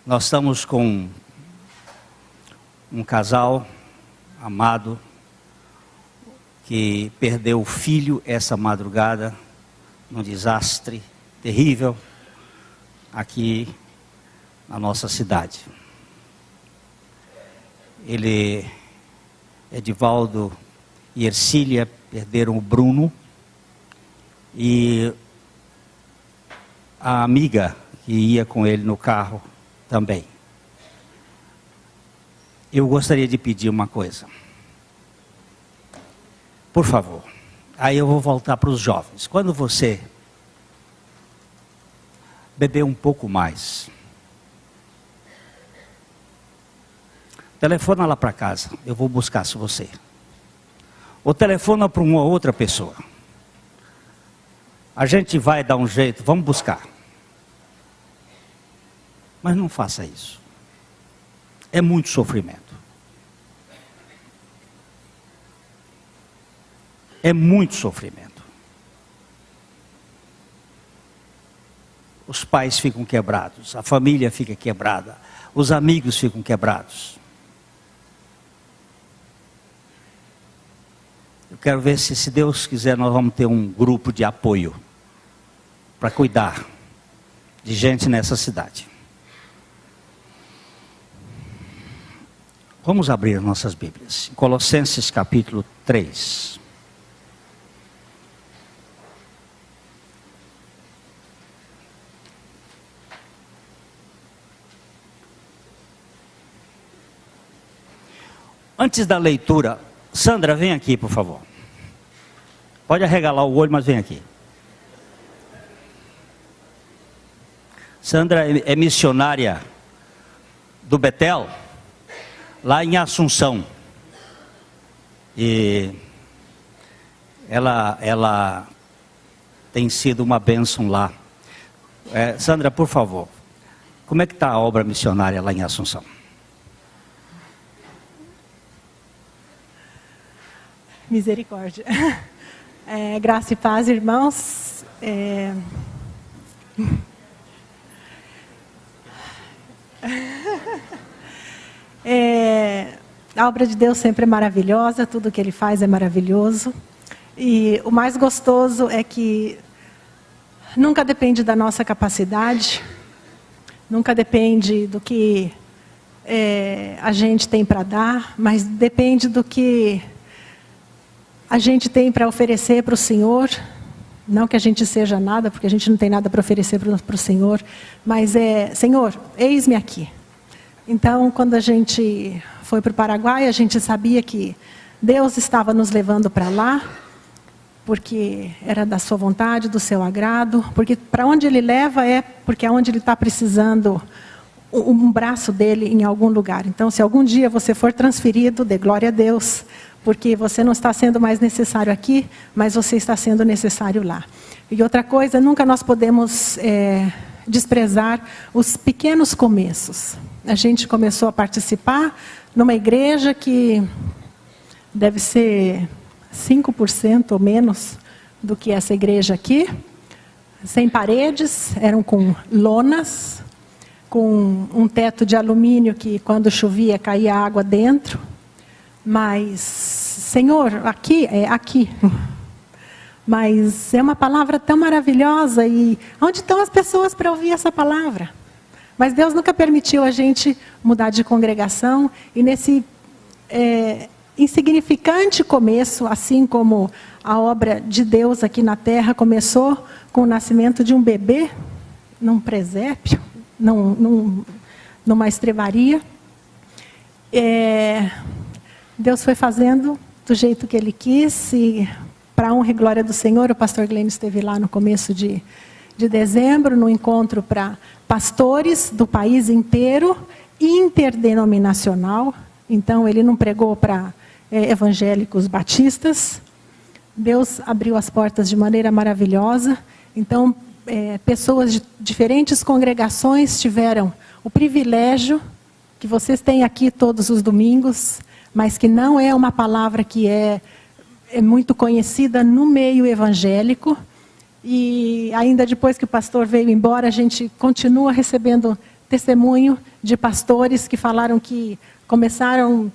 Nós estamos com um casal amado que perdeu o filho essa madrugada num desastre terrível aqui na nossa cidade. Edivaldo e Ercília perderam o Bruno e a amiga que ia com ele no carro também. Eu gostaria de pedir uma coisa. Por favor, aí eu vou voltar para os jovens. Quando você beber um pouco mais, telefona lá para casa, eu vou buscar se você. Ou telefona para uma outra pessoa. A gente vai dar um jeito, vamos buscar. Mas não faça isso. É muito sofrimento. É muito sofrimento. Os pais ficam quebrados, a família fica quebrada, os amigos ficam quebrados. Eu quero ver se Deus quiser, nós vamos ter um grupo de apoio para cuidar de gente nessa cidade. Vamos abrir nossas Bíblias. Em Colossenses capítulo 3. Antes da leitura, Sandra, vem aqui, por favor. Pode arregalar o olho, mas vem aqui. Sandra é missionária do Betel, lá em Assunção. E ela tem sido uma bênção lá. Sandra, por favor, como é que está a obra missionária lá em Assunção? Misericórdia. Graça e paz, irmãos. A obra de Deus sempre é maravilhosa, tudo que Ele faz é maravilhoso. E o mais gostoso é que nunca depende da nossa capacidade, nunca depende do que a gente tem para dar, mas depende do que a gente tem para oferecer para o Senhor. Não que a gente seja nada, porque a gente não tem nada para oferecer para o Senhor, mas Senhor, eis-me aqui. Então, quando a gente foi para o Paraguai, a gente sabia que Deus estava nos levando para lá, porque era da sua vontade, do seu agrado, porque para onde Ele leva porque é onde Ele está precisando um braço dele em algum lugar. Então, se algum dia você for transferido, dê glória a Deus, porque você não está sendo mais necessário aqui, mas você está sendo necessário lá. E outra coisa, nunca nós podemos desprezar os pequenos começos. A gente começou a participar numa igreja que deve ser 5% ou menos do que essa igreja aqui, sem paredes, eram com lonas, com um teto de alumínio que quando chovia caía água dentro. Mas, Senhor, aqui é aqui. Mas é uma palavra tão maravilhosa. E onde estão as pessoas para ouvir essa palavra? Mas Deus nunca permitiu a gente mudar de congregação. E nesse insignificante começo, assim como a obra de Deus aqui na terra começou com o nascimento de um bebê, num presépio, numa estrebaria, Deus foi fazendo do jeito que Ele quis, e para a honra e glória do Senhor, o pastor Glenn esteve lá no começo de dezembro, no encontro para pastores do país inteiro, interdenominacional. Então, ele não pregou para evangélicos batistas. Deus abriu as portas de maneira maravilhosa. Então, pessoas de diferentes congregações tiveram o privilégio que vocês têm aqui todos os domingos, mas que não é uma palavra que é muito conhecida no meio evangélico. E ainda depois que o pastor veio embora, a gente continua recebendo testemunho de pastores que falaram que começaram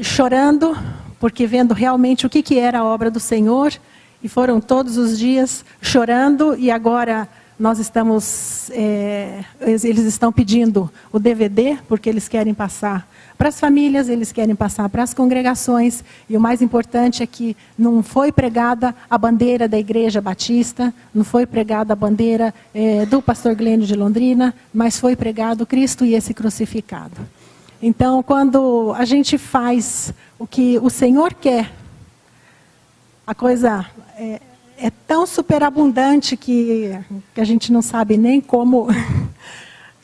chorando, porque vendo realmente o que era a obra do Senhor, e foram todos os dias chorando, e agora nós estamos, eles estão pedindo o DVD, porque eles querem passar para as famílias, eles querem passar para as congregações, e o mais importante é que não foi pregada a bandeira da Igreja Batista, não foi pregada a bandeira do pastor Glênio de Londrina, mas foi pregado Cristo e esse crucificado. Então, quando a gente faz o que o Senhor quer, a coisa é tão superabundante que a gente não sabe nem como...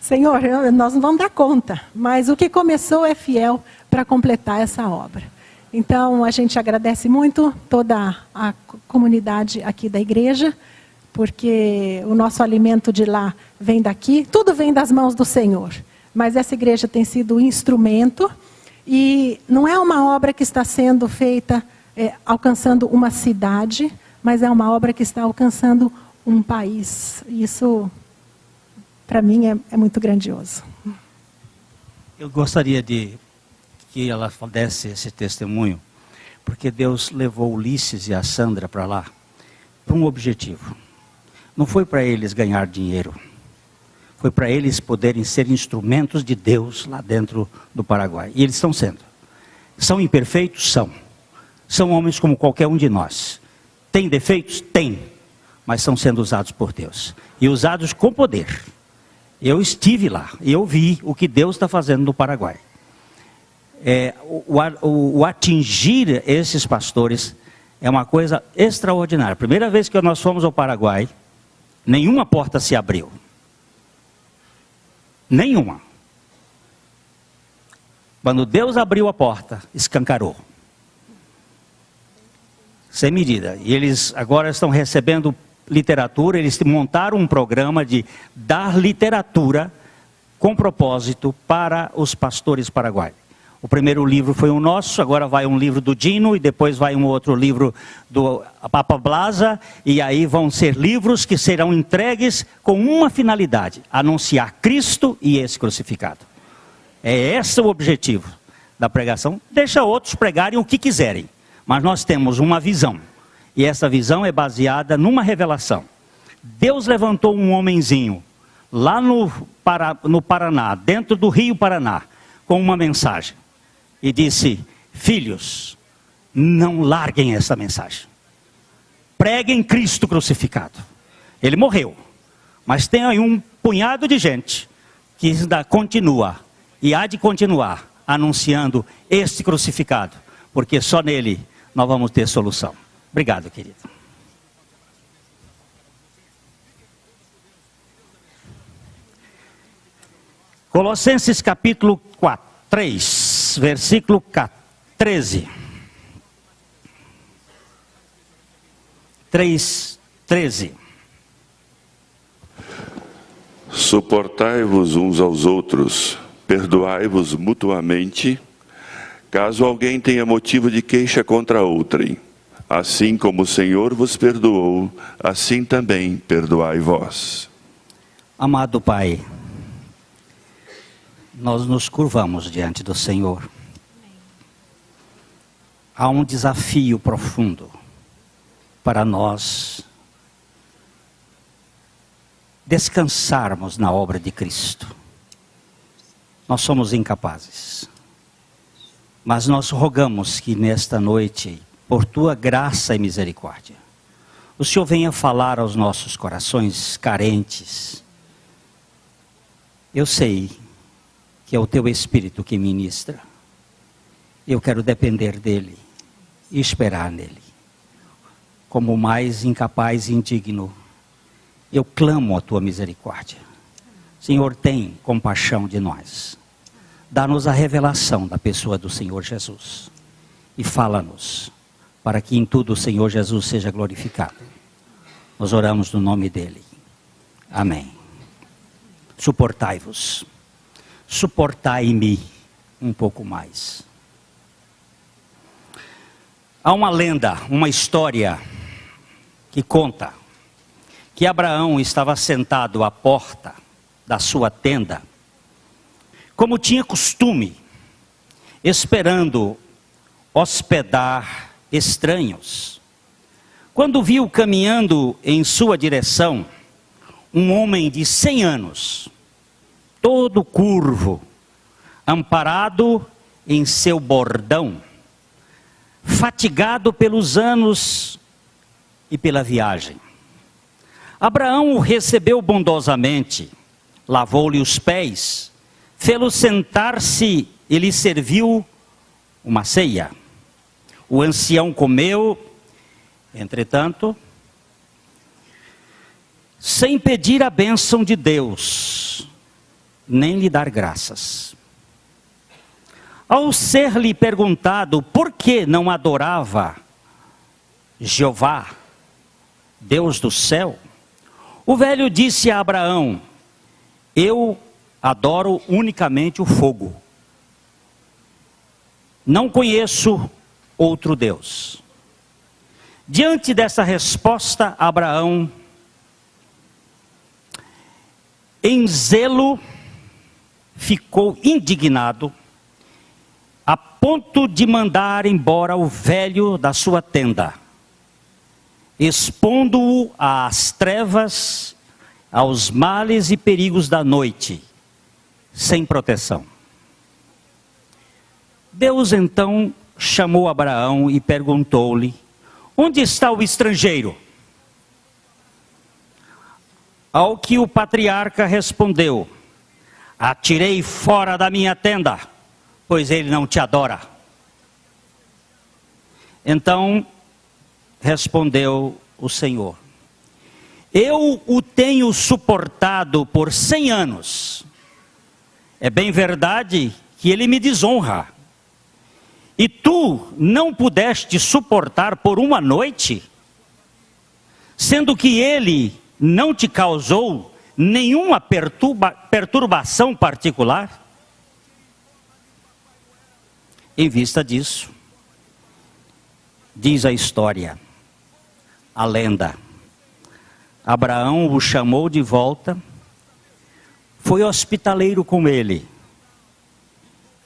Senhor, nós não vamos dar conta, mas o que começou é fiel para completar essa obra. Então, a gente agradece muito toda a comunidade aqui da igreja, porque o nosso alimento de lá vem daqui, tudo vem das mãos do Senhor. Mas essa igreja tem sido um instrumento, e não é uma obra que está sendo feita alcançando uma cidade, mas é uma obra que está alcançando um país. Isso, para mim, é muito grandioso. Eu gostaria de que ela desse esse testemunho, porque Deus levou Ulisses e a Sandra para lá, para um objetivo. Não foi para eles ganhar dinheiro, foi para eles poderem ser instrumentos de Deus lá dentro do Paraguai. E eles estão sendo. São imperfeitos? São. São homens como qualquer um de nós. Tem defeitos? Tem. Mas estão sendo usados por Deus. E usados com poder. Eu estive lá e eu vi o que Deus está fazendo no Paraguai. O atingir esses pastores é uma coisa extraordinária. Primeira vez que nós fomos ao Paraguai, nenhuma porta se abriu. Nenhuma. Quando Deus abriu a porta, escancarou. Sem medida. E eles agora estão recebendo literatura, eles montaram um programa de dar literatura com propósito para os pastores paraguaios. O primeiro livro foi o nosso, agora vai um livro do Dino, e depois vai um outro livro do Papa Blasa, e aí vão ser livros que serão entregues com uma finalidade: anunciar Cristo e esse crucificado. É esse o objetivo da pregação. Deixa outros pregarem o que quiserem, mas nós temos uma visão, e essa visão é baseada numa revelação. Deus levantou um homenzinho lá no Paraná, dentro do Rio Paraná, com uma mensagem. E disse: filhos, não larguem essa mensagem. Preguem Cristo crucificado. Ele morreu. Mas tem aí um punhado de gente que ainda continua, e há de continuar, anunciando este crucificado. Porque só nele nós vamos ter solução. Obrigado, querido. Colossenses capítulo 3, versículo 13. 3:13. Suportai-vos uns aos outros, perdoai-vos mutuamente, caso alguém tenha motivo de queixa contra outrem. Assim como o Senhor vos perdoou, assim também perdoai vós. Amado Pai, nós nos curvamos diante do Senhor. Há um desafio profundo para nós descansarmos na obra de Cristo. Nós somos incapazes, mas nós rogamos que nesta noite, por tua graça e misericórdia, o Senhor venha falar aos nossos corações carentes. Eu sei que é o teu Espírito que ministra. Eu quero depender dele e esperar nele. Como o mais incapaz e indigno, eu clamo a tua misericórdia. Senhor, tem compaixão de nós. Dá-nos a revelação da pessoa do Senhor Jesus. E fala-nos, para que em tudo o Senhor Jesus seja glorificado. Nós oramos no nome dele. Amém. Suportai-vos. Suportai-me um pouco mais. Há uma lenda, uma história que conta que Abraão estava sentado à porta da sua tenda como tinha costume, esperando hospedar estranhos, quando viu caminhando em sua direção um homem de 100 anos, todo curvo, amparado em seu bordão, fatigado pelos anos e pela viagem. Abraão o recebeu bondosamente, lavou-lhe os pés, fê-lo sentar-se e lhe serviu uma ceia. O ancião comeu, entretanto, sem pedir a bênção de Deus, nem lhe dar graças. Ao ser-lhe perguntado por que não adorava Jeová, Deus do céu, o velho disse a Abraão: eu adoro unicamente o fogo. Não conheço outro Deus. Diante dessa resposta, Abraão, em zelo, ficou indignado, a ponto de mandar embora o velho da sua tenda, expondo-o às trevas, aos males e perigos da noite, sem proteção. Deus então chamou Abraão e perguntou-lhe: onde está o estrangeiro? Ao que o patriarca respondeu: atirei fora da minha tenda, pois ele não te adora. Então respondeu o Senhor: eu o tenho suportado por 100 anos. É bem verdade que ele me desonra. E tu não pudeste suportar por uma noite, sendo que ele não te causou nenhuma perturbação particular? Em vista disso, diz a história, a lenda, Abraão o chamou de volta, foi hospitaleiro com ele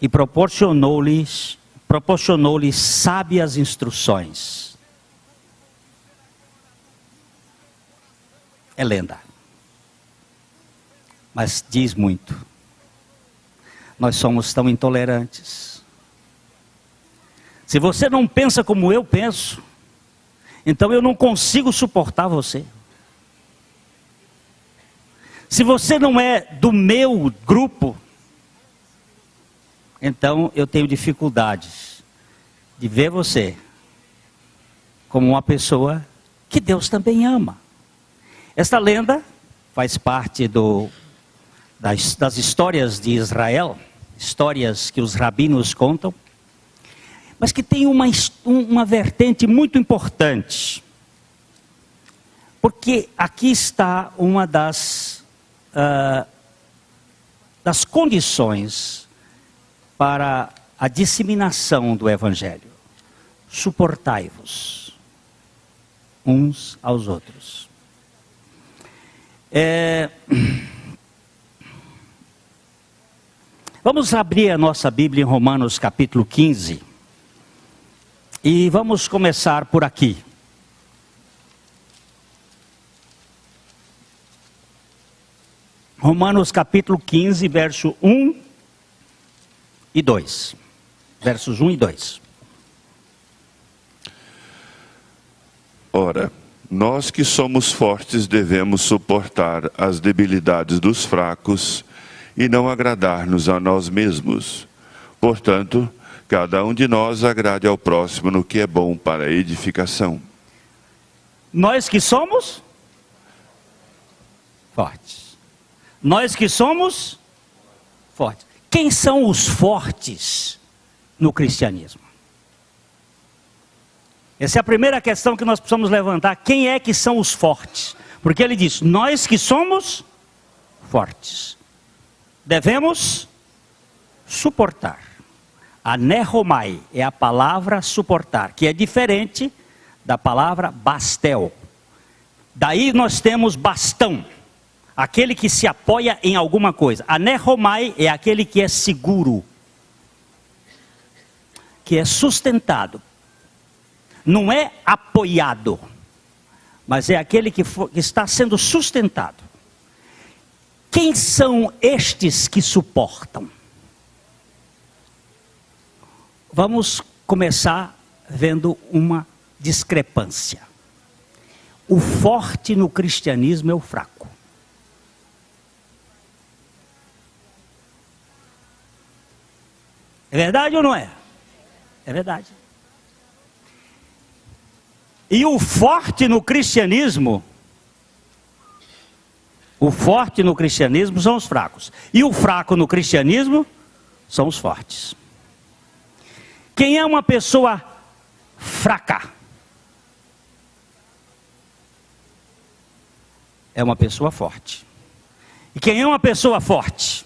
e proporcionou-lhe sábias instruções. É lenda, mas diz muito. Nós somos tão intolerantes. Se você não pensa como eu penso, então eu não consigo suportar você. Se você não é do meu grupo, então eu tenho dificuldades de ver você como uma pessoa que Deus também ama. Esta lenda faz parte das histórias de Israel, histórias que os rabinos contam, mas que tem uma vertente muito importante. Porque aqui está uma das condições para a disseminação do Evangelho. Suportai-vos uns aos outros. Vamos abrir a nossa Bíblia em Romanos capítulo 15. E vamos começar por aqui. Romanos capítulo 15, verso 1 e 2. Versos 1 e 2. Ora, nós que somos fortes devemos suportar as debilidades dos fracos e não agradar-nos a nós mesmos. Portanto, cada um de nós agrade ao próximo no que é bom para a edificação. Nós que somos fortes. Nós que somos fortes. Quem são os fortes no cristianismo? Essa é a primeira questão que nós precisamos levantar. Quem é que são os fortes? Porque ele diz, nós que somos fortes, devemos suportar. Anerromai é a palavra suportar, que é diferente da palavra bastel. Daí nós temos bastão. aquele que se apoia em alguma coisa. Aneromai é aquele que é seguro, que é sustentado. Não é apoiado, mas é aquele que está sendo sustentado. Quem são estes que suportam? Vamos começar vendo uma discrepância. O forte no cristianismo é o fraco. É verdade ou não é? É verdade. E o forte no cristianismo, são os fracos. E o fraco no cristianismo são os fortes. Quem é uma pessoa fraca? É uma pessoa forte. E quem é uma pessoa forte?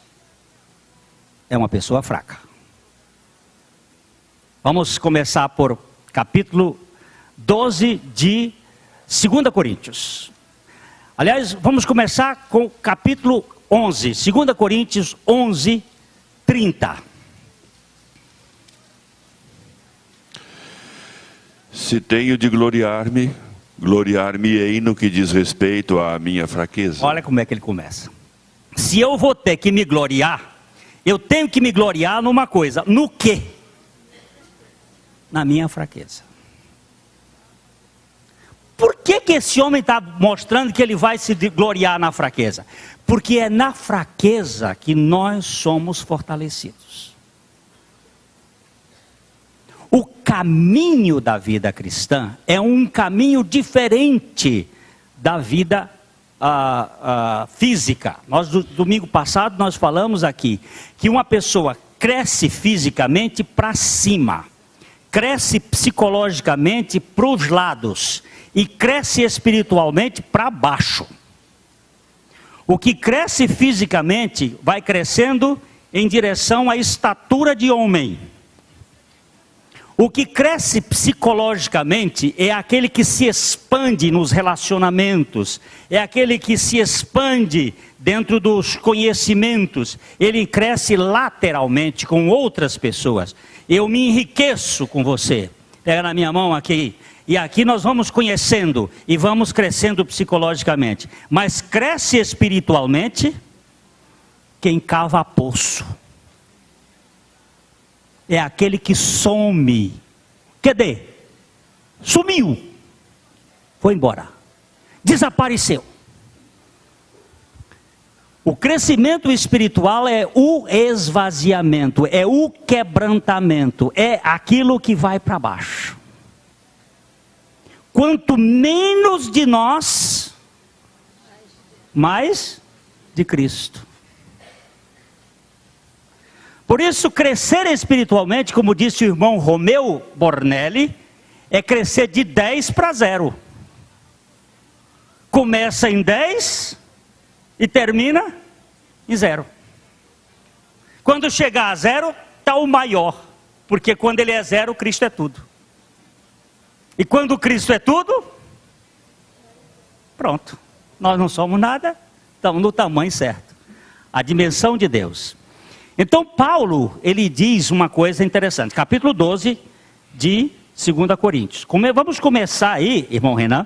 É uma pessoa fraca. Vamos começar por capítulo 12 de 2 Coríntios. Aliás, vamos começar com capítulo 11, 2 Coríntios 11, 30. Se tenho de gloriar-me, gloriar-me-ei no que diz respeito à minha fraqueza. Olha como é que ele começa. Se eu vou ter que me gloriar, eu tenho que me gloriar numa coisa. No quê? Na minha fraqueza. Por que esse homem está mostrando que ele vai se gloriar na fraqueza? Porque é na fraqueza que nós somos fortalecidos. O caminho da vida cristã é um caminho diferente da vida física. Domingo passado nós falamos aqui que uma pessoa cresce fisicamente para cima, cresce psicologicamente para os lados e cresce espiritualmente para baixo. O que cresce fisicamente vai crescendo em direção à estatura de homem. O que cresce psicologicamente é aquele que se expande nos relacionamentos, é aquele que se expande dentro dos conhecimentos, ele cresce lateralmente com outras pessoas. Eu me enriqueço com você, pega na minha mão aqui, e aqui nós vamos conhecendo e vamos crescendo psicologicamente, mas cresce espiritualmente quem cava poço. É aquele que some. Cadê? Sumiu. Foi embora. Desapareceu. O crescimento espiritual é o esvaziamento, é o quebrantamento, é aquilo que vai para baixo. Quanto menos de nós, mais de Cristo. Por isso, crescer espiritualmente, como disse o irmão Romeu Bornelli, é crescer de 10 para 0. Começa em 10 e termina em 0. Quando chegar a 0, está o maior, porque quando ele é 0, Cristo é tudo. E quando Cristo é tudo, pronto, nós não somos nada, estamos no tamanho certo, a dimensão de Deus. Então Paulo, ele diz uma coisa interessante, capítulo 12 de 2 Coríntios. Vamos começar aí, irmão Renan,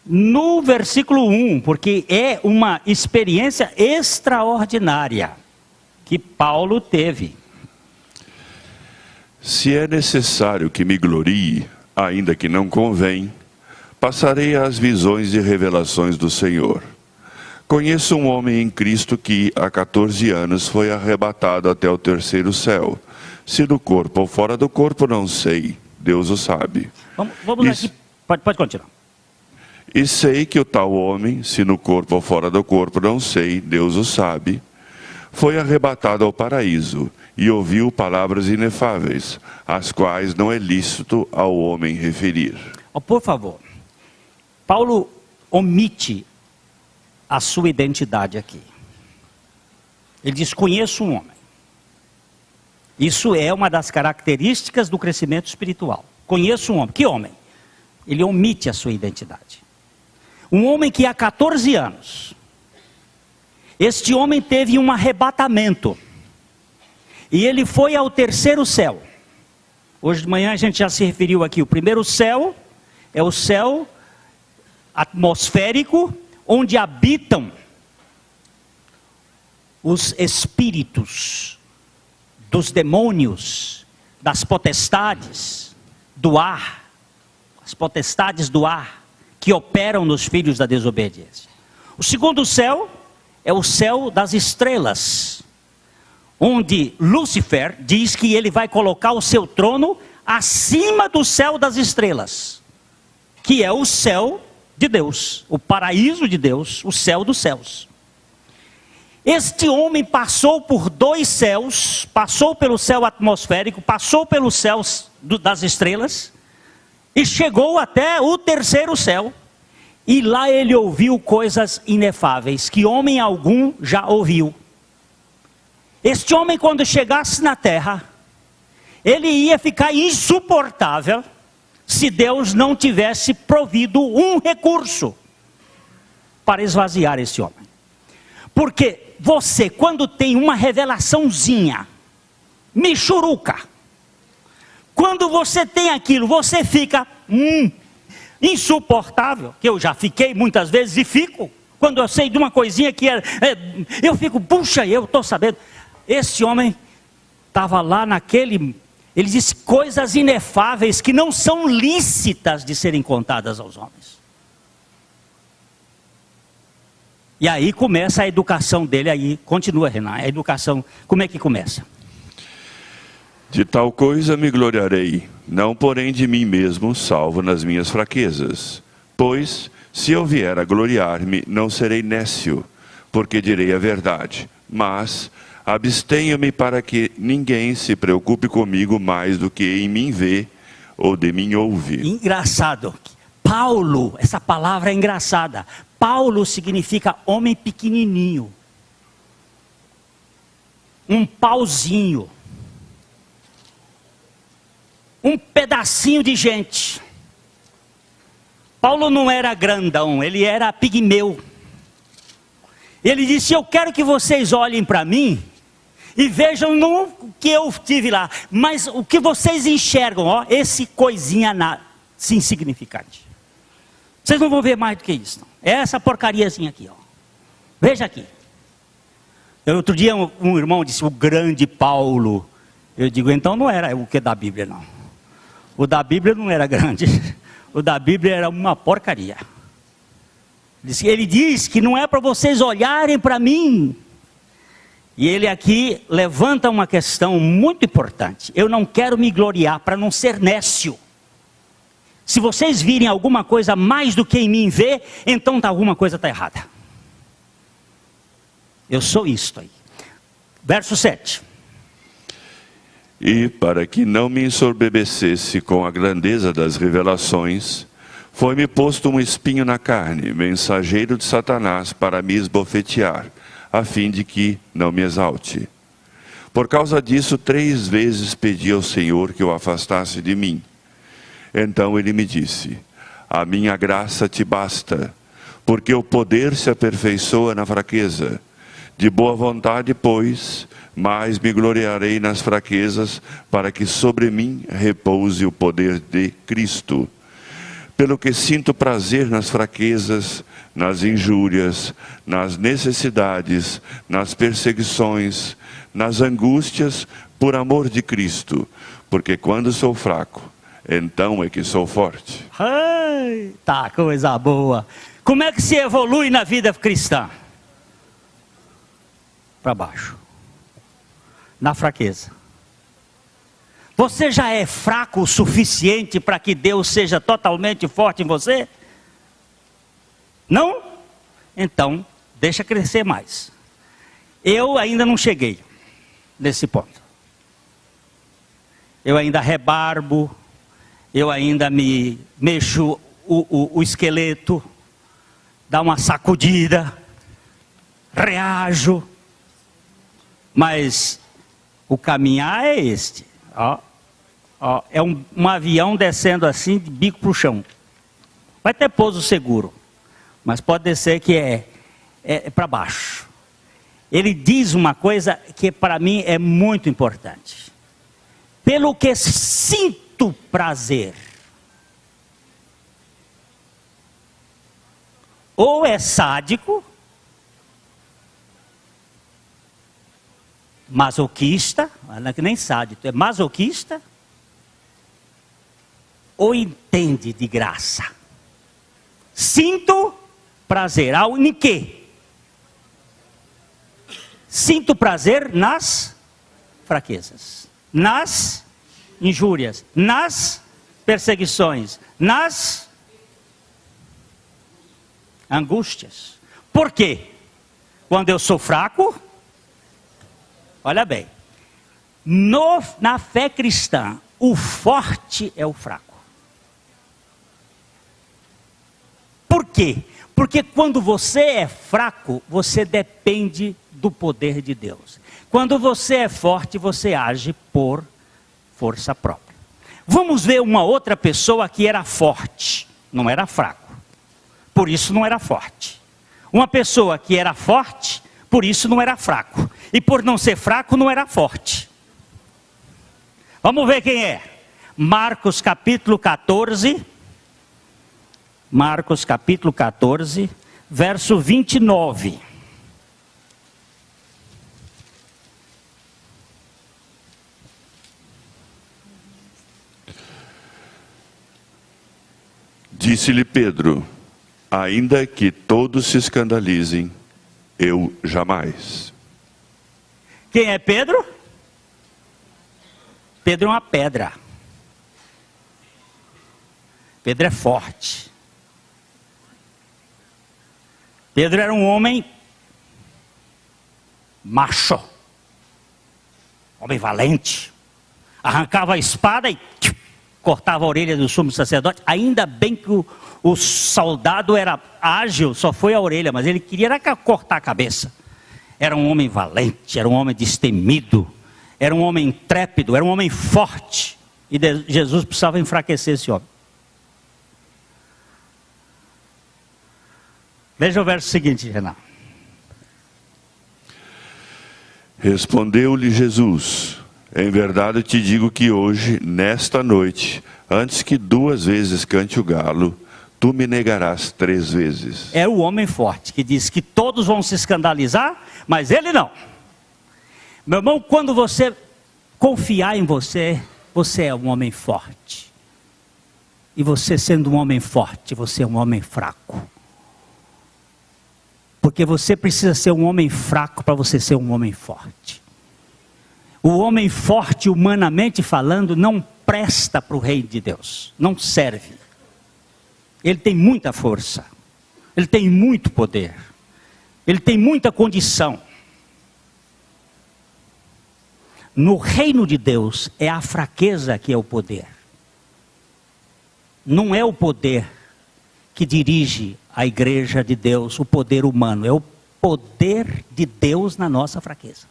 no versículo 1, porque é uma experiência extraordinária que Paulo teve. Se é necessário que me glorie, ainda que não convém, passarei às visões e revelações do Senhor. Conheço um homem em Cristo que há 14 anos foi arrebatado até o terceiro céu. Se do corpo ou fora do corpo, não sei. Deus o sabe. Vamos aqui. Pode continuar. E sei que o tal homem, se no corpo ou fora do corpo, não sei. Deus o sabe. Foi arrebatado ao paraíso e ouviu palavras inefáveis, as quais não é lícito ao homem referir. Por favor. Paulo omite a sua identidade aqui. Ele diz, conheço um homem. Isso é uma das características do crescimento espiritual. Conheço um homem. Que homem? Ele omite a sua identidade. Um homem que há 14 anos Este homem teve um arrebatamento. E ele foi ao terceiro céu. Hoje de manhã a gente já se referiu aqui. O primeiro céu é o céu atmosférico, onde habitam os espíritos dos demônios, das potestades do ar, as potestades do ar que operam nos filhos da desobediência. O segundo céu é o céu das estrelas, onde Lúcifer diz que ele vai colocar o seu trono acima do céu das estrelas, que é o céu de Deus, o paraíso de Deus, o céu dos céus. Este homem passou por dois céus, passou pelo céu atmosférico, passou pelos céus das estrelas, e chegou até o terceiro céu, e lá ele ouviu coisas inefáveis, que homem algum já ouviu. Este homem, quando chegasse na terra, ele ia ficar insuportável, se Deus não tivesse provido um recurso para esvaziar esse homem. Porque você, quando tem uma revelaçãozinha, michuruca, quando você tem aquilo, você fica insuportável, que eu já fiquei muitas vezes e fico, quando eu sei de uma coisinha que eu fico, puxa, eu estou sabendo. Esse homem estava lá naquele, ele disse coisas inefáveis que não são lícitas de serem contadas aos homens. E aí começa a educação dele, aí continua, Renan, a educação, como é que começa? De tal coisa me gloriarei, não porém de mim mesmo, salvo nas minhas fraquezas. Pois, se eu vier a gloriar-me, não serei nécio, porque direi a verdade. Mas abstenho-me para que ninguém se preocupe comigo mais do que em mim vê ou de mim ouve. Engraçado, Paulo, essa palavra é engraçada. Paulo significa homem pequenininho, um pauzinho, um pedacinho de gente. Paulo não era grandão, ele era pigmeu. Ele disse, eu quero que vocês olhem para mim e vejam no que eu tive lá, mas o que vocês enxergam, ó, esse coisinha insignificante. Vocês não vão ver mais do que isso, não. É essa porcariazinha aqui, ó. Veja aqui. Outro dia um irmão disse, o grande Paulo. Eu digo, então não era o que é da Bíblia, não. O da Bíblia não era grande. O da Bíblia era uma porcaria. Ele diz que não é para vocês olharem para mim. E ele aqui levanta uma questão muito importante. Eu não quero me gloriar para não ser nécio. Se vocês virem alguma coisa mais do que em mim vê, então alguma coisa está errada. Eu sou isto aí. Verso 7. E para que não me ensoberbecesse com a grandeza das revelações, foi-me posto um espinho na carne, mensageiro de Satanás, para me esbofetear, a fim de que não me exalte. Por causa disso, 3 vezes pedi ao Senhor que o afastasse de mim. Então ele me disse, a minha graça te basta, porque o poder se aperfeiçoa na fraqueza. De boa vontade, pois, mais me gloriarei nas fraquezas, para que sobre mim repouse o poder de Cristo. Pelo que sinto prazer nas fraquezas, nas injúrias, nas necessidades, nas perseguições, nas angústias, por amor de Cristo. Porque quando sou fraco, então é que sou forte. Ai, tá, coisa boa. Como é que se evolui na vida cristã? Para baixo. Na fraqueza. Você já é fraco o suficiente para que Deus seja totalmente forte em você? Não? Então, deixa crescer mais. Eu ainda não cheguei nesse ponto. Eu ainda rebarbo, eu ainda me mexo o esqueleto, dá uma sacudida, reajo, mas o caminhar é este, ó, ó, é um avião descendo assim de bico para o chão, vai ter pouso seguro, mas pode ser que é para baixo, ele diz uma coisa que para mim é muito importante. Pelo que sinto prazer. Ou é sádico, masoquista, não é que nem sádico, é masoquista, ou entende de graça. Sinto prazer, em quê? Sinto prazer nas fraquezas, nas injúrias, nas perseguições, nas angústias. Por quê? Quando eu sou fraco, olha bem, na fé cristã, o forte é o fraco. Por quê? Porque quando você é fraco, você depende do poder de Deus. Quando você é forte, você age por força própria. Vamos ver uma outra pessoa que era forte, não era fraco. Por isso não era forte. Uma pessoa que era forte, por isso não era fraco. E por não ser fraco, não era forte. Vamos ver quem é. Marcos capítulo 14. Marcos capítulo 14, verso 29. Disse-lhe Pedro: ainda que todos se escandalizem, eu jamais. Quem é Pedro? Pedro é uma pedra. Pedro é forte. Pedro era um homem macho, homem valente, arrancava a espada e cortava a orelha do sumo sacerdote. Ainda bem que o soldado era ágil, só foi a orelha, mas ele queria era cortar a cabeça. Era um homem valente, era um homem destemido, era um homem intrépido, era um homem forte. E Jesus precisava enfraquecer esse homem. Veja o verso seguinte, Renato. Respondeu-lhe Jesus: em verdade eu te digo que hoje, nesta noite, antes que 2 vezes cante o galo, tu me negarás 3 vezes. É o homem forte que diz que todos vão se escandalizar, mas ele não. Meu irmão, quando você confiar em você, você é um homem forte. E você sendo um homem forte, você é um homem fraco. Porque você precisa ser um homem fraco para você ser um homem forte. O homem forte, humanamente falando, não presta para o reino de Deus. Não serve. Ele tem muita força. Ele tem muito poder. Ele tem muita condição. No reino de Deus, é a fraqueza que é o poder. Não é o poder que dirige a igreja de Deus, o poder humano. É o poder de Deus na nossa fraqueza.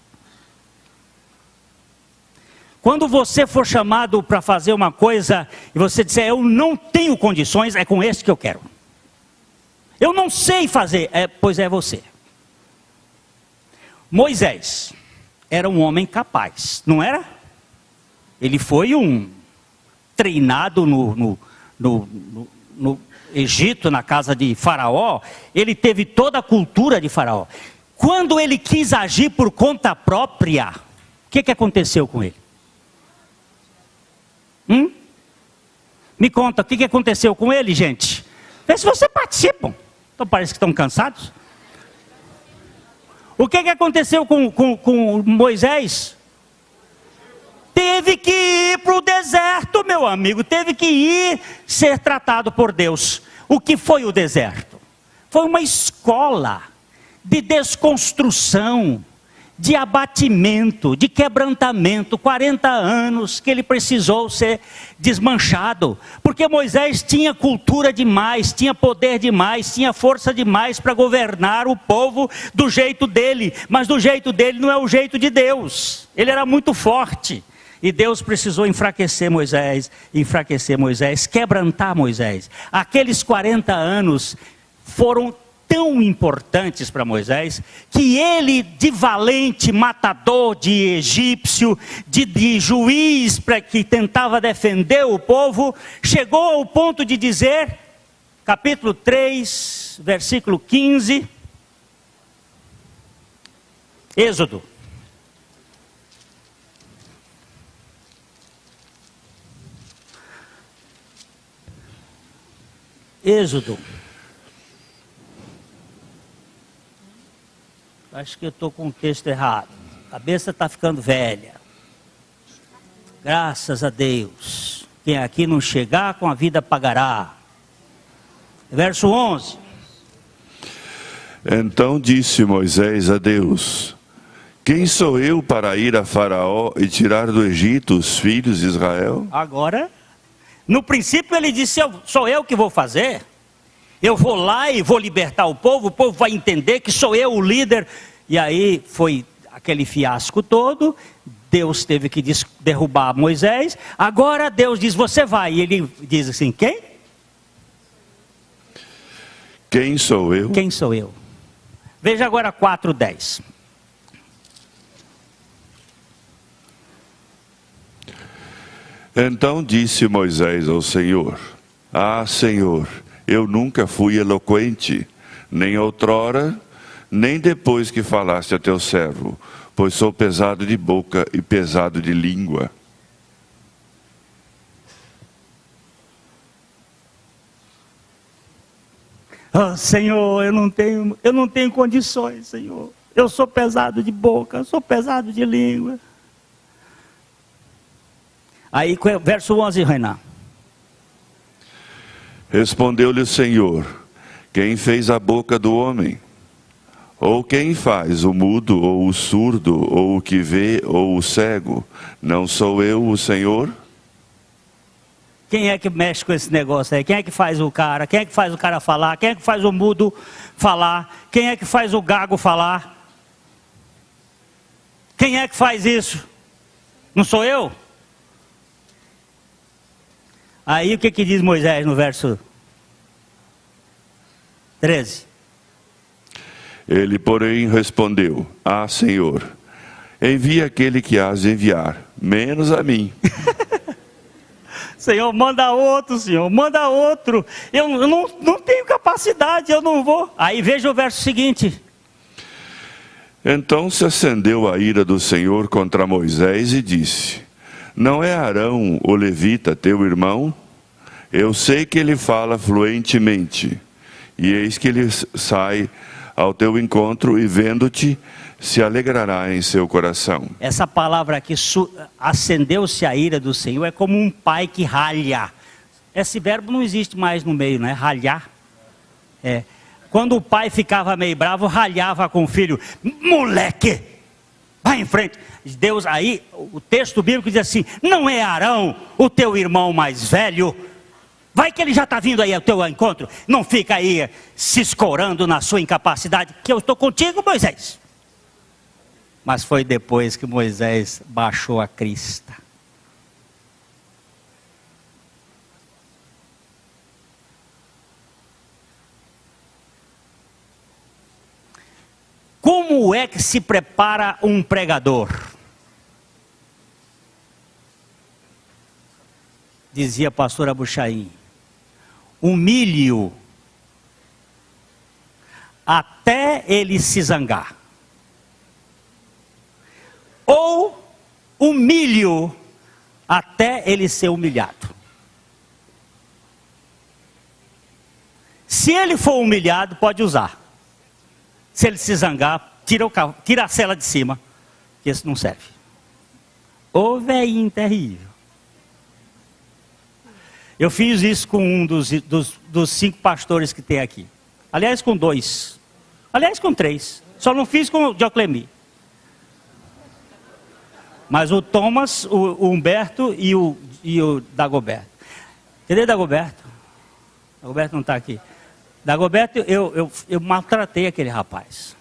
Quando você for chamado para fazer uma coisa, e você disser, eu não tenho condições, é com esse que eu quero. Eu não sei fazer, pois é você. Moisés era um homem capaz, não era? Ele foi um treinado no Egito, na casa de Faraó. Ele teve toda a cultura de Faraó. Quando ele quis agir por conta própria, o que aconteceu com ele? Me conta, o que aconteceu com ele, gente? Vê se vocês participam. Então parece que estão cansados. O que aconteceu com Moisés? Teve que ir para o deserto, meu amigo. Teve que ir ser tratado por Deus. O que foi o deserto? Foi uma escola de desconstrução, de abatimento, de quebrantamento. 40 anos que ele precisou ser desmanchado. Porque Moisés tinha cultura demais, tinha poder demais, tinha força demais para governar o povo do jeito dele. Mas do jeito dele não é o jeito de Deus. Ele era muito forte. E Deus precisou enfraquecer Moisés, quebrantar Moisés. Aqueles 40 anos foram tão importantes para Moisés, que ele, de valente matador de egípcio, de juiz que tentava defender o povo, chegou ao ponto de dizer, capítulo 3, versículo 15, Êxodo. Êxodo. Acho que eu estou com o texto errado. A cabeça está ficando velha. Graças a Deus. Quem aqui não chegar, com a vida pagará. Verso 11. Então disse Moisés a Deus: quem sou eu para ir a Faraó e tirar do Egito os filhos de Israel? Agora, no princípio ele disse, sou eu que vou fazer. Eu vou lá e vou libertar o povo vai entender que sou eu o líder. E aí foi aquele fiasco todo, Deus teve que derrubar Moisés. Agora Deus diz, você vai. E ele diz assim, quem? Quem sou eu? Quem sou eu? Veja agora 4:10. Então disse Moisés ao Senhor: ah, Senhor, eu nunca fui eloquente, nem outrora, nem depois que falaste a teu servo, pois sou pesado de boca e pesado de língua. Oh, Senhor, eu não tenho condições, Senhor. Eu sou pesado de boca, eu sou pesado de língua. Aí, verso 11, Renan. Respondeu-lhe o Senhor: quem fez a boca do homem? Ou quem faz o mudo, ou o surdo, ou o que vê, ou o cego? Não sou eu o Senhor? Quem é que mexe com esse negócio aí? Quem é que faz o cara? Quem é que faz o cara falar? Quem é que faz o mudo falar? Quem é que faz o gago falar? Quem é que faz isso? Não sou eu? Aí o que diz Moisés no verso 13? Ele, porém, respondeu: ah, Senhor, envia aquele que has de enviar, menos a mim. Senhor, manda outro, Senhor, manda outro. Eu não tenho capacidade, eu não vou. Aí veja o verso seguinte. Então se acendeu a ira do Senhor contra Moisés e disse: não é Arão, o levita, teu irmão? Eu sei que ele fala fluentemente. E eis que ele sai ao teu encontro e vendo-te, se alegrará em seu coração. Essa palavra aqui, acendeu-se a ira do Senhor, é como um pai que ralha. Esse verbo não existe mais no meio, não é? Ralhar. É. Quando o pai ficava meio bravo, ralhava com o filho. Moleque, vai em frente. Deus aí, o texto bíblico diz assim: não é Arão, o teu irmão mais velho? Vai que ele já está vindo aí ao teu encontro. Não fica aí se escorando na sua incapacidade, que eu estou contigo, Moisés. Mas foi depois que Moisés baixou a crista. Como é que se prepara um pregador? Dizia a pastora Buchaim: humilhe-o até ele se zangar. Ou humilhe-o até ele ser humilhado. Se ele for humilhado, pode usar. Se ele se zangar, tira a cela de cima, que isso não serve. Ô velhinho terrível. Eu fiz isso com um dos 5 pastores que tem aqui. Aliás, com 2. Aliás, com 3. Só não fiz com o Dioclemi. Mas o Thomas, o Humberto e o Dagoberto. Cadê Dagoberto? Dagoberto não está aqui. Dagoberto, eu maltratei aquele rapaz.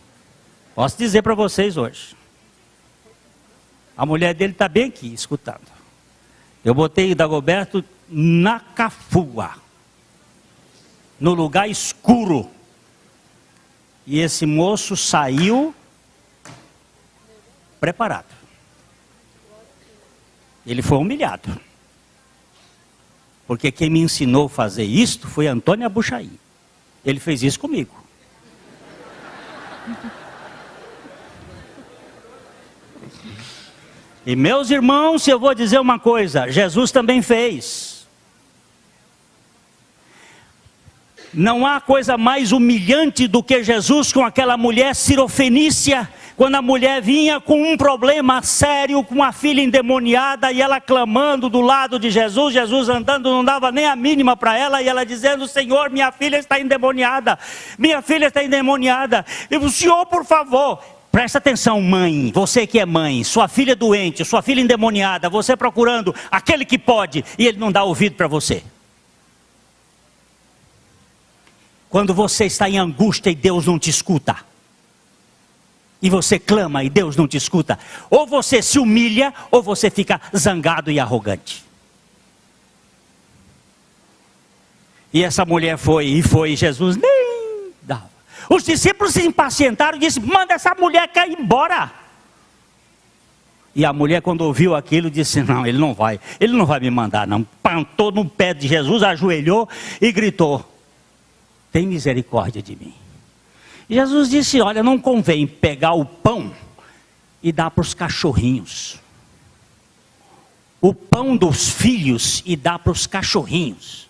Posso dizer para vocês hoje. A mulher dele está bem aqui, escutando. Eu botei o Dagoberto na cafua. No lugar escuro. E esse moço saiu preparado. Ele foi humilhado. Porque quem me ensinou a fazer isto foi Antônio Abuchaí. Ele fez isso comigo. E meus irmãos, eu vou dizer uma coisa, Jesus também fez. Não há coisa mais humilhante do que Jesus com aquela mulher cirofenícia, quando a mulher vinha com um problema sério, com uma filha endemoniada, e ela clamando do lado de Jesus, Jesus andando, não dava nem a mínima para ela, e ela dizendo: Senhor, minha filha está endemoniada, minha filha está endemoniada, e o Senhor, por favor... Presta atenção, mãe, você que é mãe, sua filha doente, sua filha endemoniada, você procurando aquele que pode, e ele não dá ouvido para você. Quando você está em angústia e Deus não te escuta, e você clama e Deus não te escuta, ou você se humilha, ou você fica zangado e arrogante. E essa mulher foi, e Jesus nem dava. Os discípulos se impacientaram e disseram: manda essa mulher cair embora. E a mulher, quando ouviu aquilo, disse: não, ele não vai me mandar não. Plantou no pé de Jesus, ajoelhou e gritou: tem misericórdia de mim. E Jesus disse: olha, não convém pegar o pão e dar para os cachorrinhos. O pão dos filhos e dar para os cachorrinhos.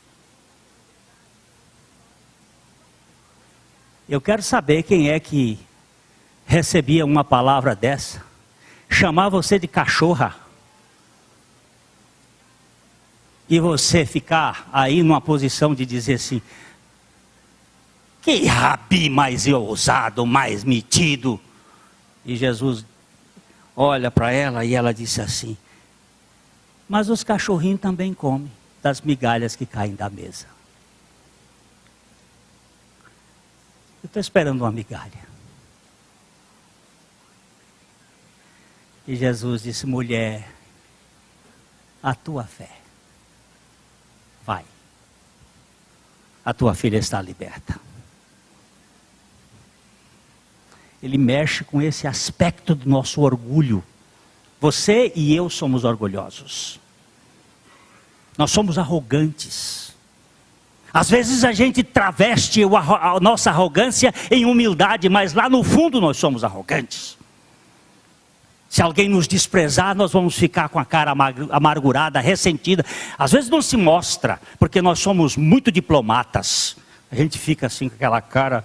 Eu quero saber quem é que recebia uma palavra dessa, chamar você de cachorra, e você ficar aí numa posição de dizer assim: que rabi mais ousado, mais metido. E Jesus olha para ela e ela disse assim: mas os cachorrinhos também comem das migalhas que caem da mesa. Eu estou esperando uma migalha. E Jesus disse: mulher, a tua fé, vai, a tua filha está liberta. Ele mexe com esse aspecto do nosso orgulho. Você e eu somos orgulhosos. Nós somos arrogantes. Às vezes a gente traveste a nossa arrogância em humildade, mas lá no fundo nós somos arrogantes. Se alguém nos desprezar, nós vamos ficar com a cara amargurada, ressentida. Às vezes não se mostra, porque nós somos muito diplomatas. A gente fica assim com aquela cara,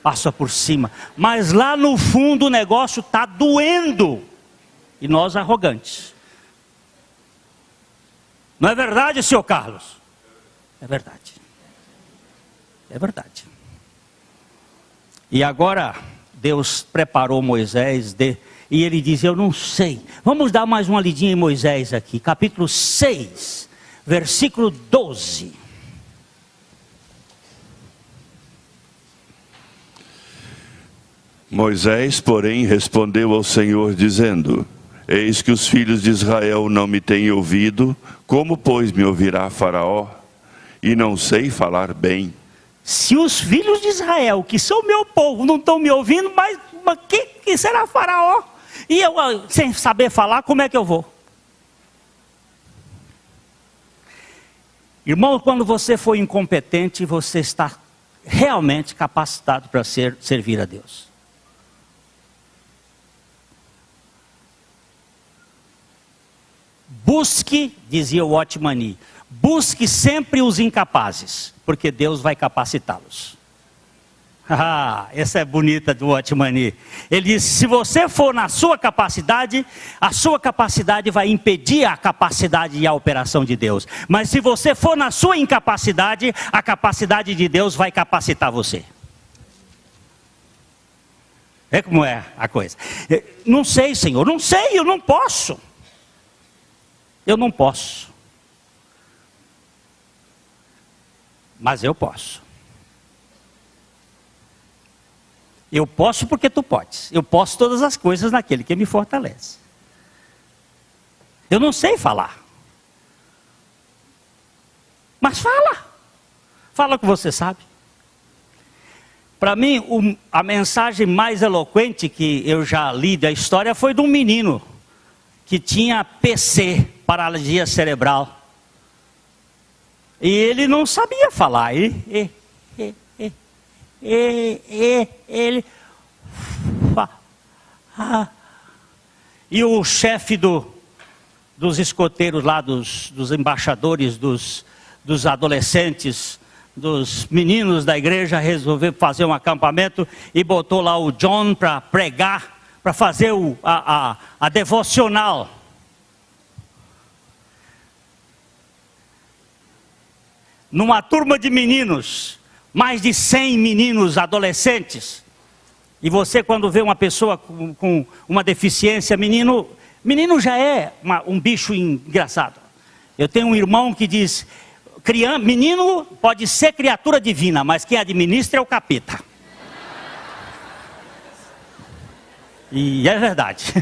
passa por cima. Mas lá no fundo o negócio está doendo. E nós arrogantes. Não é verdade, senhor Carlos? É verdade. É verdade. E agora Deus preparou Moisés e ele diz: eu não sei. Vamos dar mais uma lidinha em Moisés aqui. Capítulo 6, versículo 12. Moisés, porém, respondeu ao Senhor dizendo: eis que os filhos de Israel não me têm ouvido, como pois me ouvirá Faraó? E não sei falar bem. Se os filhos de Israel, que são meu povo, não estão me ouvindo, mas que será Faraó? E eu, sem saber falar, como é que eu vou? Irmão, quando você for incompetente, você está realmente capacitado para servir a Deus. Busque, dizia o Watchman, busque sempre os incapazes, porque Deus vai capacitá-los. Essa é bonita do Watchman. Ele diz: se você for na sua capacidade, a sua capacidade vai impedir a capacidade e a operação de Deus. Mas se você for na sua incapacidade, a capacidade de Deus vai capacitar você. É como é a coisa. Não sei, Senhor, não sei, eu não posso. Eu não posso. Mas eu posso. Eu posso porque tu podes. Eu posso todas as coisas naquele que me fortalece. Eu não sei falar. Mas fala. Fala o que você sabe. Para mim, a mensagem mais eloquente que eu já li da história foi de um menino que tinha PC, paralisia cerebral. E ele não sabia falar. E o chefe dos escoteiros lá, dos embaixadores, dos adolescentes, dos meninos da igreja, resolveu fazer um acampamento e botou lá o John para pregar, para fazer a devocional. Numa turma de meninos, mais de 100 meninos adolescentes. E você, quando vê uma pessoa com uma deficiência, menino já é um bicho engraçado. Eu tenho um irmão que diz: menino pode ser criatura divina, mas quem administra é o capeta. E é verdade.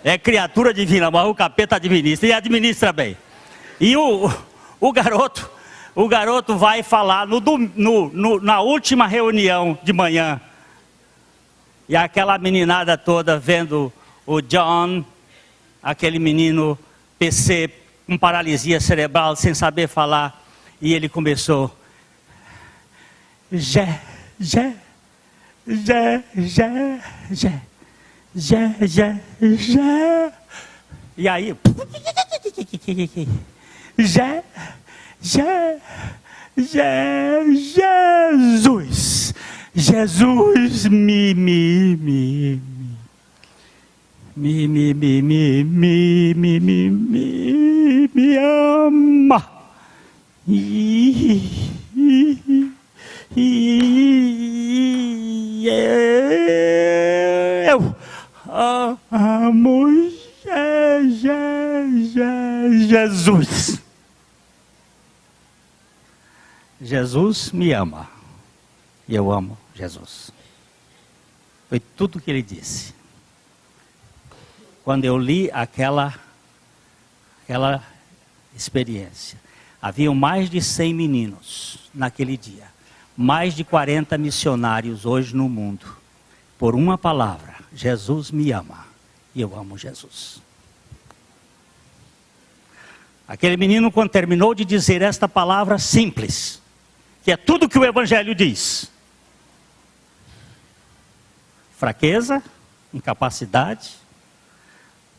É criatura divina, mas o capeta administra, e administra bem. E o garoto vai falar na última reunião de manhã. E aquela meninada toda vendo o John, aquele menino PC com paralisia cerebral, sem saber falar. E ele começou: E aí, Jesus me ama. Eu amo Jesus. Jesus me ama. E eu amo Jesus. Foi tudo o que ele disse. Quando eu li aquela experiência, haviam mais de 100 meninos naquele dia. Mais de 40 missionários hoje no mundo. Por uma palavra: Jesus me ama. E eu amo Jesus. Aquele menino, quando terminou de dizer esta palavra simples, que é tudo que o Evangelho diz: fraqueza, incapacidade,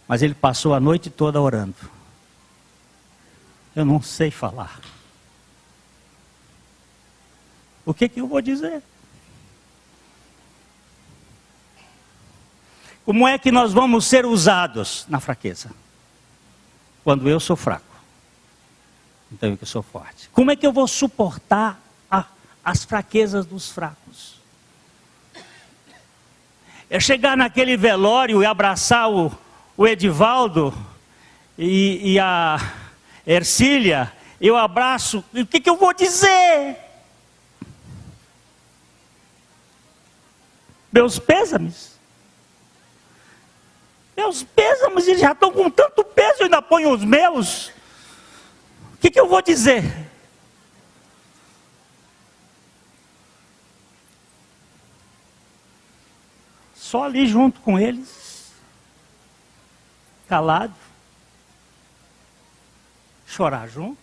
mas ele passou a noite toda orando. Eu não sei falar. O que eu vou dizer? Como é que nós vamos ser usados na fraqueza? Quando eu sou fraco. Então eu que sou forte. Como é que eu vou suportar as fraquezas dos fracos? É chegar naquele velório e abraçar o Edivaldo e a Ercília, eu abraço, e o que eu vou dizer? Meus pêsames. Meus pêsames, eles já estão com tanto peso, eu ainda ponho os meus. O que eu vou dizer? Só ali junto com eles, calado, chorar junto.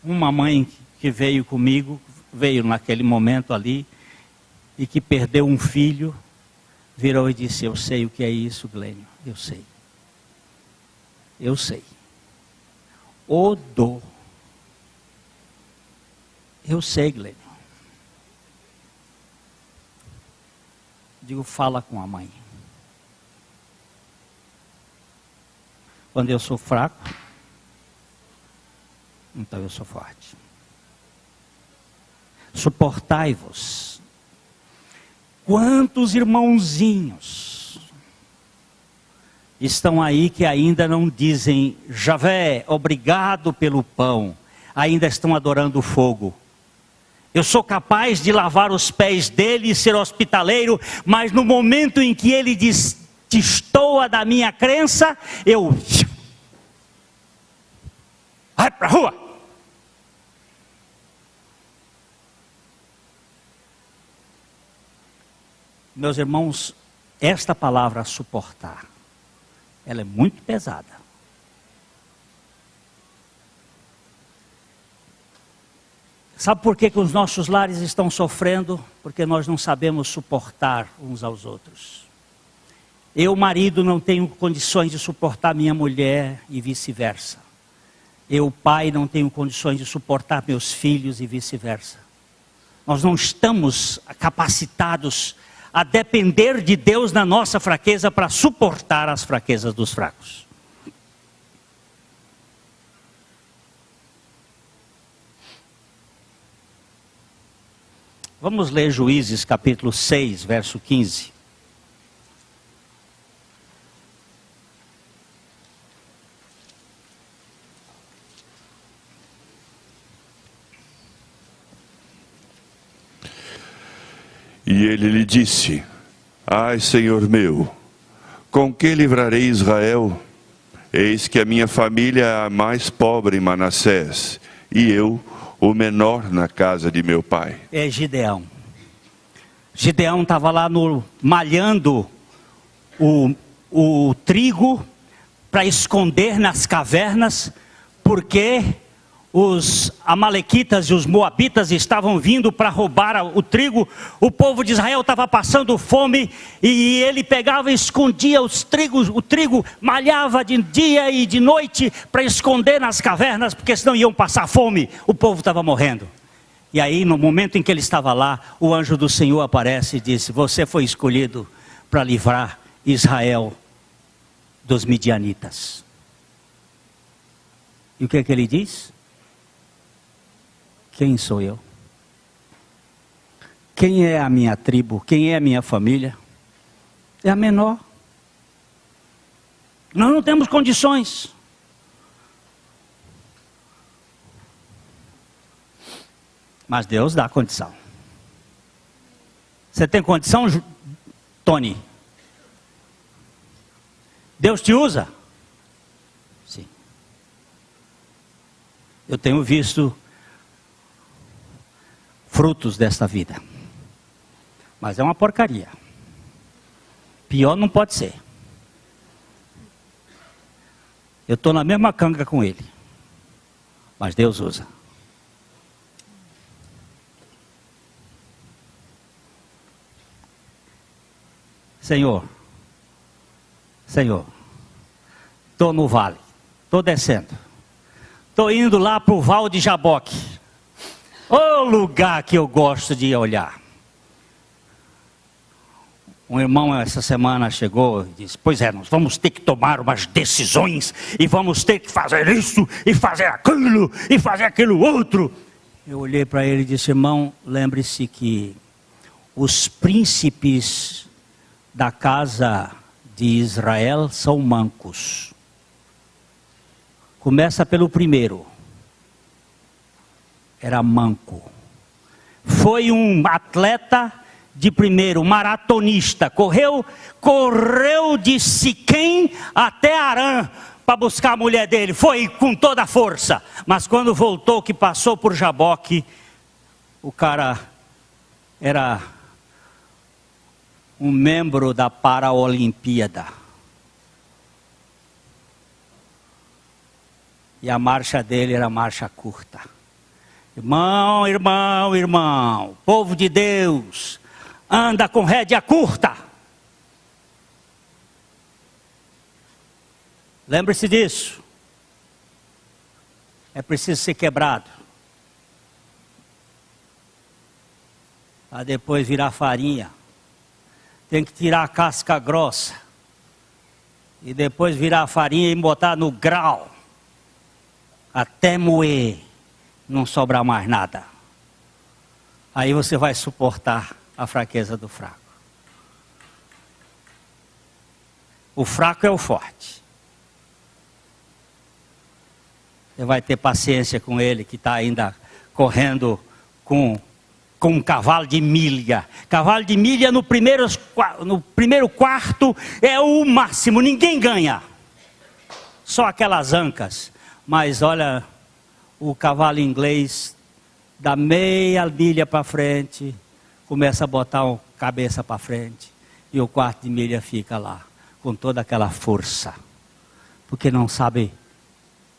Uma mãe que veio comigo, veio naquele momento ali, e que perdeu um filho, virou e disse: eu sei o que é isso, Glênio, eu sei. Eu sei. Ô dor. Eu sei, Glênio. Digo: fala com a mãe. Quando eu sou fraco, então eu sou forte. Suportai-vos. Quantos irmãozinhos estão aí que ainda não dizem: Javé, obrigado pelo pão, ainda estão adorando o fogo. Eu sou capaz de lavar os pés dele e ser hospitaleiro, mas no momento em que ele destoa da minha crença, eu... vai para a rua! Meus irmãos, esta palavra suportar, ela é muito pesada. Sabe por que os nossos lares estão sofrendo? Porque nós não sabemos suportar uns aos outros. Eu, marido, não tenho condições de suportar minha mulher e vice-versa. Eu, pai, não tenho condições de suportar meus filhos e vice-versa. Nós não estamos capacitados a depender de Deus na nossa fraqueza para suportar as fraquezas dos fracos. Vamos ler Juízes capítulo 6, verso 15. E ele lhe disse: Ai, Senhor meu, com que livrarei Israel? Eis que a minha família é a mais pobre em Manassés, e eu o menor na casa de meu pai. É Gideão. Gideão estava lá malhando o trigo para esconder nas cavernas, porque os amalequitas e os moabitas estavam vindo para roubar o trigo. O povo de Israel estava passando fome e ele pegava e escondia o trigo, malhava de dia e de noite para esconder nas cavernas, porque senão iam passar fome, o povo estava morrendo. E aí, no momento em que ele estava lá, o anjo do Senhor aparece e disse: você foi escolhido para livrar Israel dos midianitas. E o que é que ele diz? Quem sou eu? Quem é a minha tribo? Quem é a minha família? É a menor. Nós não temos condições. Mas Deus dá condição. Você tem condição, Tony? Deus te usa? Sim. Eu tenho visto frutos desta vida. Mas é uma porcaria. Pior não pode ser. Eu estou na mesma canga com ele. Mas Deus usa. Senhor, estou no vale, estou descendo, estou indo lá para o Val de Jaboque, o lugar que eu gosto de olhar. Um irmão essa semana chegou e disse: pois é, nós vamos ter que tomar umas decisões, e vamos ter que fazer isso, e fazer aquilo, e fazer aquilo outro. Eu olhei para ele e disse: irmão, lembre-se que os príncipes da casa de Israel são mancos. Começa pelo primeiro. Era manco. Foi um atleta de primeiro, maratonista. Correu de Siquém até Arã para buscar a mulher dele. Foi com toda a força. Mas quando voltou, que passou por Jaboque, o cara era um membro da Paraolimpíada. E a marcha dele era marcha curta. Irmão, povo de Deus, anda com rédea curta. Lembre-se disso. É preciso ser quebrado, para depois virar farinha. Tem que tirar a casca grossa, e depois virar a farinha e botar no grau, até moer, não sobrar mais nada. Aí você vai suportar a fraqueza do fraco. O fraco é o forte. Você vai ter paciência com ele, que está ainda correndo com um cavalo de milha. Cavalo de milha no primeiro quarto é o máximo, ninguém ganha. Só aquelas ancas. Mas olha, o cavalo inglês dá meia milha para frente, começa a botar um cabeça para frente. E o quarto de milha fica lá, com toda aquela força. Porque não sabe,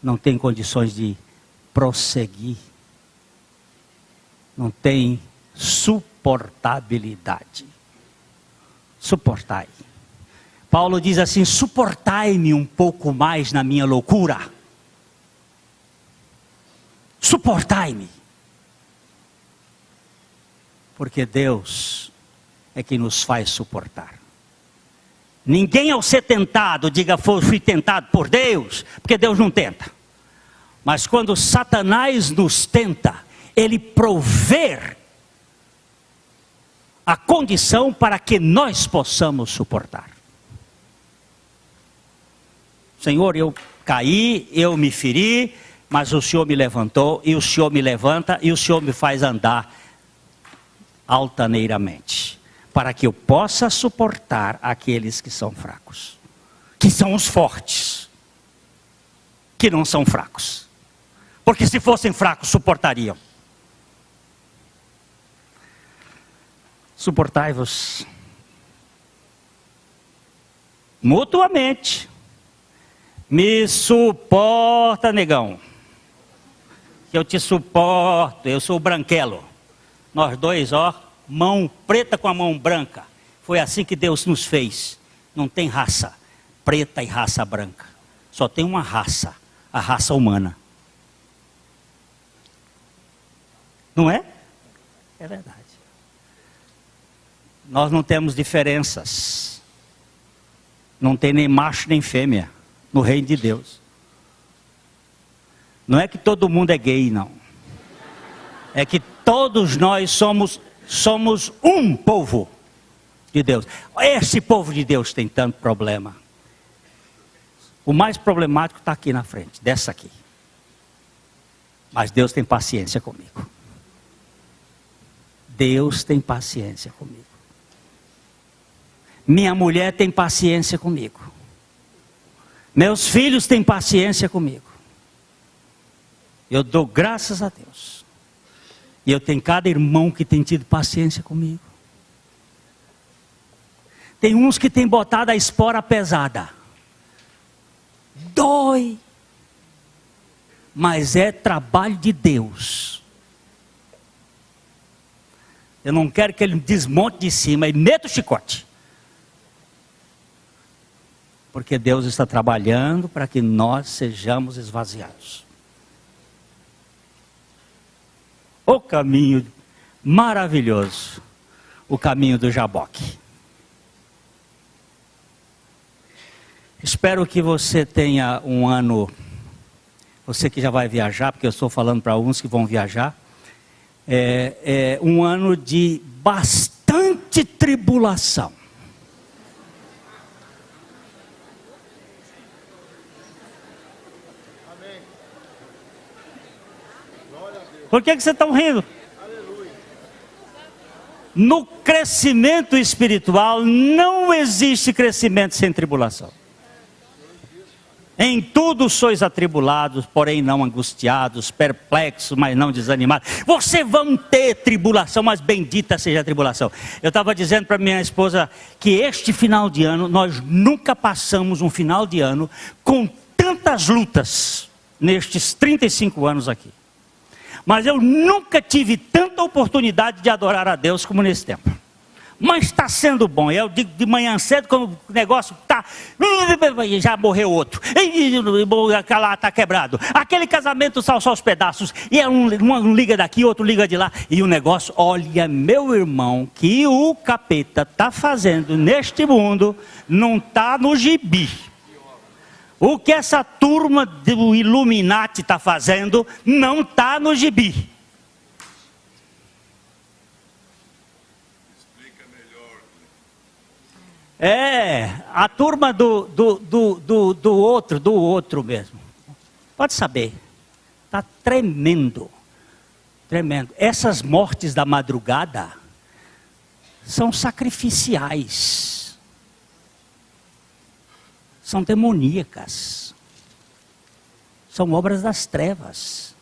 não tem condições de prosseguir. Não tem suportabilidade. Suportai. Paulo diz assim: suportai-me um pouco mais na minha loucura. Suportai-me. Porque Deus é que nos faz suportar. Ninguém ao ser tentado diga fui tentado por Deus, porque Deus não tenta. Mas quando Satanás nos tenta, ele provê a condição para que nós possamos suportar. Senhor, eu caí, eu me feri, mas o Senhor me levantou, e o Senhor me levanta, e o Senhor me faz andar altaneiramente, para que eu possa suportar aqueles que são fracos, que são os fortes, que não são fracos, porque se fossem fracos suportariam. Suportai-vos mutuamente. Me suporta, negão, que eu te suporto, eu sou o branquelo. Nós dois, mão preta com a mão branca. Foi assim que Deus nos fez. Não tem raça preta e raça branca. Só tem uma raça, a raça humana. Não é? É verdade. Nós não temos diferenças. Não tem nem macho nem fêmea no reino de Deus. Não é que todo mundo é gay, não. É que todos nós somos um povo de Deus. Esse povo de Deus tem tanto problema. O mais problemático está aqui na frente, dessa aqui. Mas Deus tem paciência comigo. Deus tem paciência comigo. Minha mulher tem paciência comigo. Meus filhos têm paciência comigo. Eu dou graças a Deus. E eu tenho cada irmão que tem tido paciência comigo. Tem uns que têm botado a espora pesada. Dói. Mas é trabalho de Deus. Eu não quero que ele desmonte de cima e meta o chicote. Porque Deus está trabalhando para que nós sejamos esvaziados. O caminho maravilhoso, o caminho do Jaboque. Espero que você tenha um ano, você que já vai viajar, porque eu estou falando para alguns que vão viajar, um ano de bastante tribulação. Por que vocês estão rindo? No crescimento espiritual não existe crescimento sem tribulação. Em tudo sois atribulados, porém não angustiados, perplexos, mas não desanimados. Vocês vão ter tribulação, mas bendita seja a tribulação. Eu estava dizendo para minha esposa que este final de ano, nós nunca passamos um final de ano com tantas lutas nestes 35 anos aqui. Mas eu nunca tive tanta oportunidade de adorar a Deus como nesse tempo. Mas está sendo bom. Eu digo de manhã cedo, quando o negócio está... Já morreu outro. Aquela está quebrado. Aquele casamento só os pedaços. E um liga daqui, outro liga de lá. E o negócio, olha, meu irmão, que o capeta está fazendo neste mundo, não está no gibi. O que essa turma do Illuminati está fazendo, não está no gibi. A turma do outro mesmo. Pode saber. Está tremendo. Tremendo. Essas mortes da madrugada são sacrificiais. São demoníacas. São obras das trevas.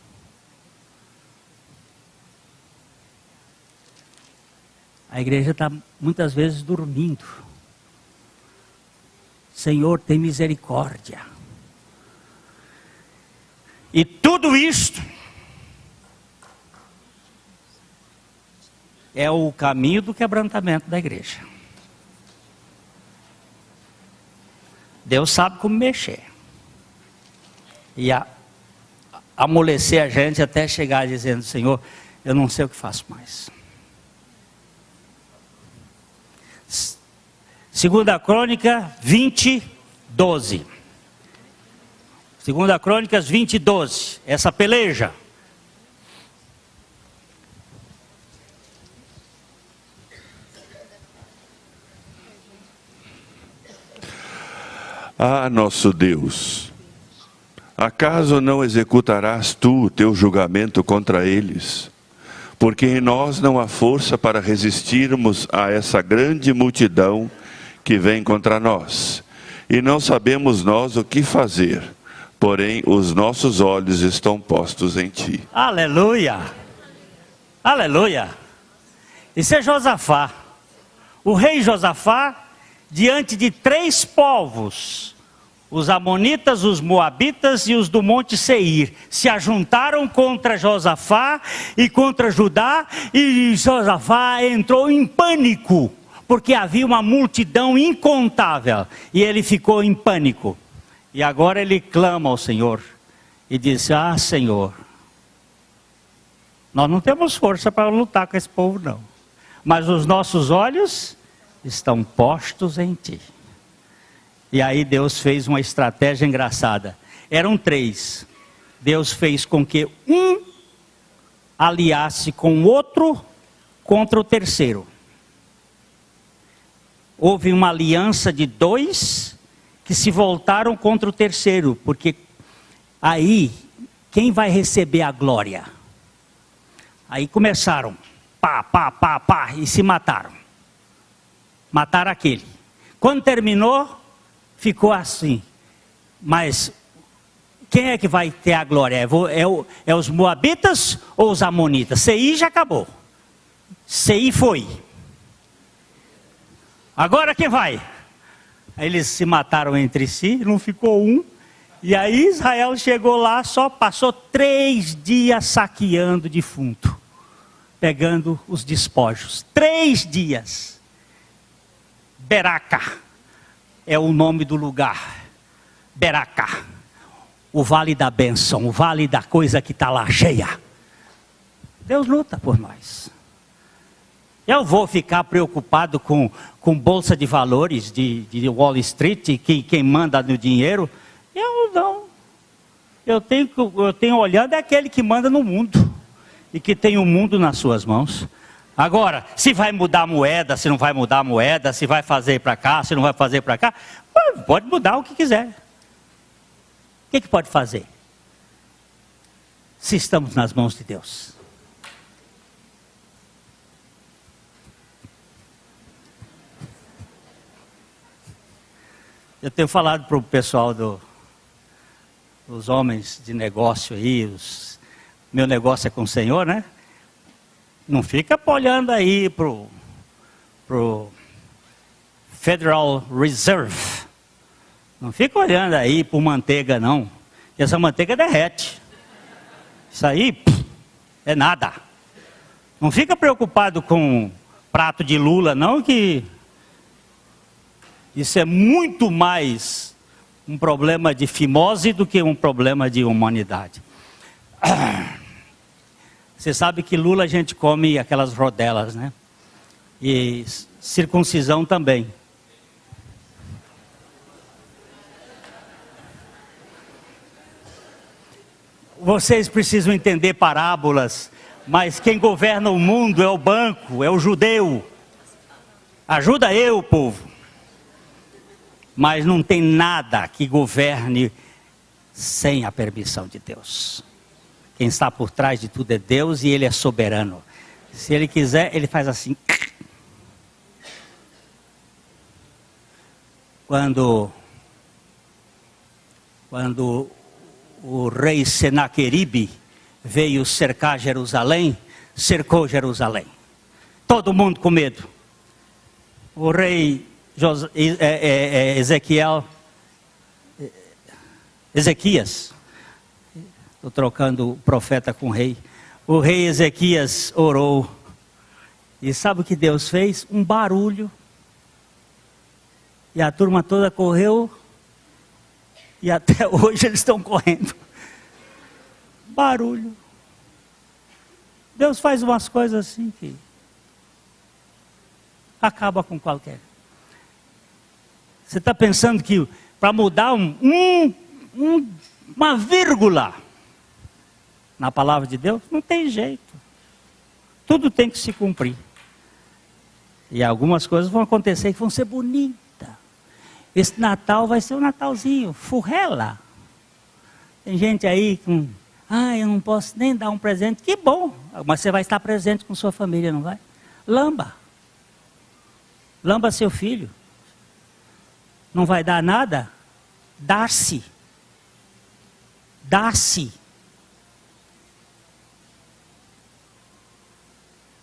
A igreja está muitas vezes dormindo. Senhor, tem misericórdia. E tudo isto é o caminho do quebrantamento da igreja. Deus sabe como mexer. E amolecer a gente até chegar dizendo, Senhor, eu não sei o que faço mais. 2 Crônica 20, 12. 2 Crônicas 20, 12. Essa peleja. Ah, nosso Deus, acaso não executarás tu o teu julgamento contra eles? Porque em nós não há força para resistirmos a essa grande multidão que vem contra nós. E não sabemos nós o que fazer, porém os nossos olhos estão postos em ti. Aleluia! Aleluia! Isso é Josafá. O rei Josafá, diante de 3 povos, os amonitas, os moabitas e os do monte Seir, se ajuntaram contra Josafá e contra Judá, e Josafá entrou em pânico, porque havia uma multidão incontável, e ele ficou em pânico. E agora ele clama ao Senhor, e diz, ah Senhor, nós não temos força para lutar com esse povo não, mas os nossos olhos estão postos em ti. E aí Deus fez uma estratégia engraçada. Eram 3. Deus fez com que um aliasse com o outro contra o terceiro. Houve uma aliança de 2 que se voltaram contra o terceiro, porque aí quem vai receber a glória? Aí começaram, pá, e se mataram. Mataram aquele. Quando terminou, ficou assim. Mas quem é que vai ter a glória? É os moabitas ou os amonitas? Seir já acabou. Seir foi. Agora quem vai? Aí eles se mataram entre si, não ficou um. E aí Israel chegou lá, só passou 3 dias saqueando defunto, pegando os despojos. 3 dias. Beraca é o nome do lugar. Beraca, o vale da bênção, o vale da coisa que está lá cheia. Deus luta por nós. Eu vou ficar preocupado com bolsa de valores de Wall Street, quem manda no dinheiro? Eu não. Eu tenho olhando é aquele que manda no mundo e que tem o mundo nas suas mãos. Agora, se vai mudar a moeda, se não vai mudar a moeda, se vai fazer para cá, se não vai fazer para cá, pode mudar o que quiser. O que pode fazer? Se estamos nas mãos de Deus. Eu tenho falado para o pessoal dos homens de negócio aí, meu negócio é com o Senhor, né? Não fica olhando aí pro Federal Reserve. Não fica olhando aí por manteiga não. Essa manteiga derrete. Isso aí é nada. Não fica preocupado com prato de lula não, que isso é muito mais um problema de fimose do que um problema de humanidade. Você sabe que lula a gente come aquelas rodelas, né? E circuncisão também. Vocês precisam entender parábolas, mas quem governa o mundo é o banco, é o judeu. Ajuda eu, povo. Mas não tem nada que governe sem a permissão de Deus. Quem está por trás de tudo é Deus e Ele é soberano. Se Ele quiser, Ele faz assim. Quando o rei Senaqueribe veio cercar Jerusalém, cercou Jerusalém. Todo mundo com medo. O rei Ezequias, estou trocando o profeta com o rei. O rei Ezequias orou. E sabe o que Deus fez? Um barulho. E a turma toda correu. E até hoje eles estão correndo. Barulho. Deus faz umas coisas assim que acaba com qualquer. Você está pensando que para mudar uma vírgula na palavra de Deus, não tem jeito. Tudo tem que se cumprir. E algumas coisas vão acontecer que vão ser bonitas. Esse Natal vai ser um Natalzinho, furrela. Tem gente aí com, eu não posso nem dar um presente. Que bom, mas você vai estar presente com sua família, não vai? Lamba. Lamba seu filho. Não vai dar nada? Dá-se. Dá-se.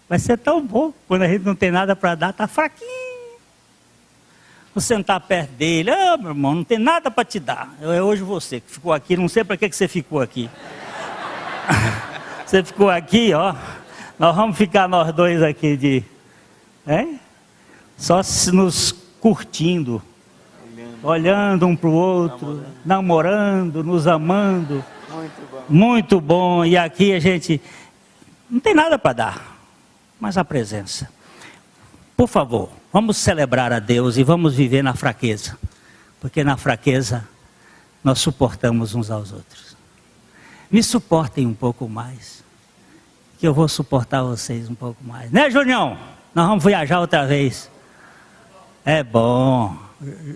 Vai ser tão bom quando a gente não tem nada para dar, está fraquinho. Vou sentar perto dele, meu irmão, não tem nada para te dar. É hoje você que ficou aqui, não sei para que você ficou aqui. Você ficou aqui, ó. Nós vamos ficar nós dois aqui só nos curtindo, olhando um para o outro, namorando, nos amando. Muito bom. Muito bom. E aqui a gente não tem nada para dar, mas a presença. Por favor, vamos celebrar a Deus e vamos viver na fraqueza. Porque na fraqueza nós suportamos uns aos outros. Me suportem um pouco mais, que eu vou suportar vocês um pouco mais. Né, Junião? Nós vamos viajar outra vez. É bom.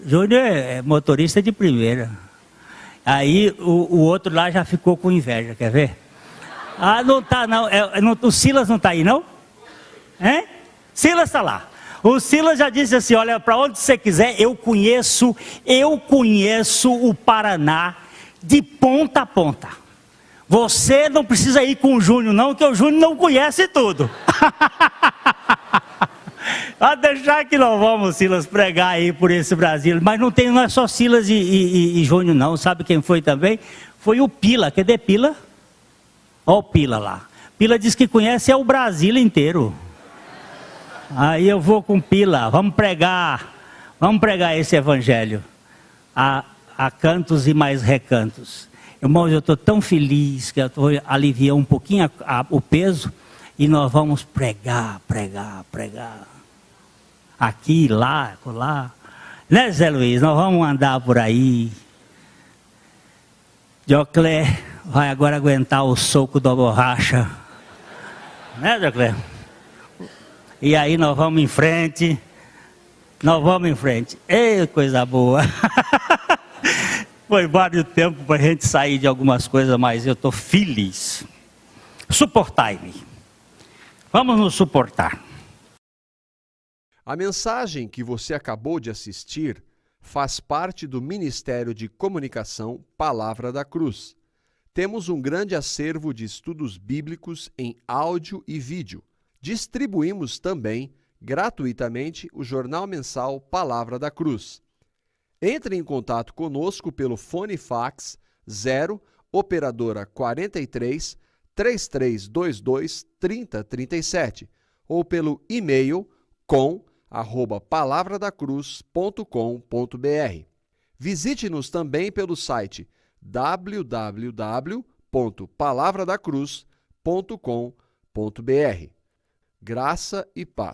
Júnior é motorista de primeira. Aí o outro lá já ficou com inveja, quer ver? Não tá não. O Silas não está aí não? Hein? Silas está lá. O Silas já disse assim, olha, para onde você quiser, eu conheço o Paraná de ponta a ponta. Você não precisa ir com o Júnior não, que o Júnior não conhece tudo. Pode deixar que nós vamos, Silas, pregar aí por esse Brasil. Mas não é só Silas e Júnior não, sabe quem foi também? Foi o Pila, cadê Pila? Olha o Pila lá. Pila diz que conhece o Brasil inteiro. Aí eu vou com Pila, vamos pregar esse evangelho a cantos e mais recantos. Irmãos, eu estou tão feliz que eu estou aliviando um pouquinho o peso e nós vamos pregar. Aqui, lá. Né, Zé Luiz? Nós vamos andar por aí. Dioclé vai agora aguentar o soco da borracha. Né, Dioclé? E aí nós vamos em frente. Ei, coisa boa. Foi vários tempo para a gente sair de algumas coisas, mas eu estou feliz. Suportai-me. Vamos nos suportar. A mensagem que você acabou de assistir faz parte do Ministério de Comunicação Palavra da Cruz. Temos um grande acervo de estudos bíblicos em áudio e vídeo. Distribuímos também, gratuitamente, o jornal mensal Palavra da Cruz. Entre em contato conosco pelo fone fax 0 operadora 43 3322 3037 ou pelo e-mail com@palavradacruz.com.br. Visite-nos também pelo site www.palavradacruz.com.br. Graça e paz.